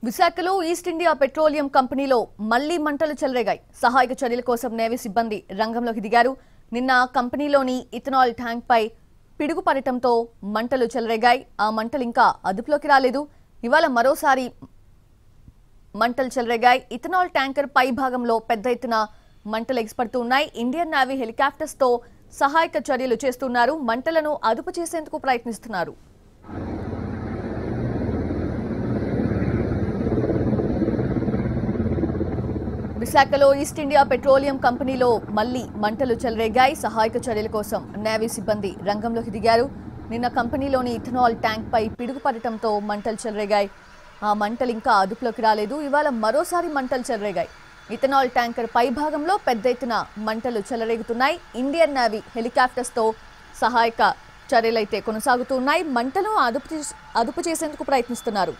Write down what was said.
విశాఖలో east India petroleum కంపెనీలో మళ్లీ మంటలు చెలరేగాయి. సహాయక చర్యల కోసం నేవీ సిబ్బంది రంగంలోకి దిగారు. నిన్న కంపెనీలోని ఇథనాల్ ట్యాంక్ పై పిడుగు పడటంతో మంటలు చెలరేగాయి. ఆ మంటలు ఇంకా అదుపులోకి రాలేదు. ఇవాళ మరోసారి మంటలు చెలరేగాయి. ఇథనాల్ ట్యాంకర్ పై భాగంలో పెద్ద ఎత్తున మంటలు ఎగిసిపడుతూ ఉన్నాయి. ఇండియన్ నేవీ హెలికాప్టర్స్ తో సహాయక చర్యలు చేస్తున్నారు. మంటలను అదుపు చేసేందుకు ప్రయత్నిస్తున్నారు. విశాఖలో ఈస్ట్ ఇండియా పెట్రోలియం కంపెనీలో మళ్లీ మంటలు చెలరేగాయి. సహాయక చర్యల కోసం నేవీ సిబ్బంది రంగంలోకి దిగారు. నిన్న కంపెనీలోని ఇథనాల్ ట్యాంక్ పై పిడుగు పడటంతో మంటలు చెలరేగాయి. ఆ మంటలు ఇంకా అదుపులోకి రాలేదు. ఇవాళ మరోసారి మంటలు చెలరేగాయి. ఇథనాల్ ట్యాంకర్ పై భాగంలో పెద్ద ఎత్తున మంటలు చెలరేగుతున్నాయి. ఇండియన్ నేవీ హెలికాప్టర్స్ తో సహాయక చర్యలైతే కొనసాగుతున్నాయి. మంటలు అదుపు చేసేందుకు ప్రయత్నిస్తున్నారు.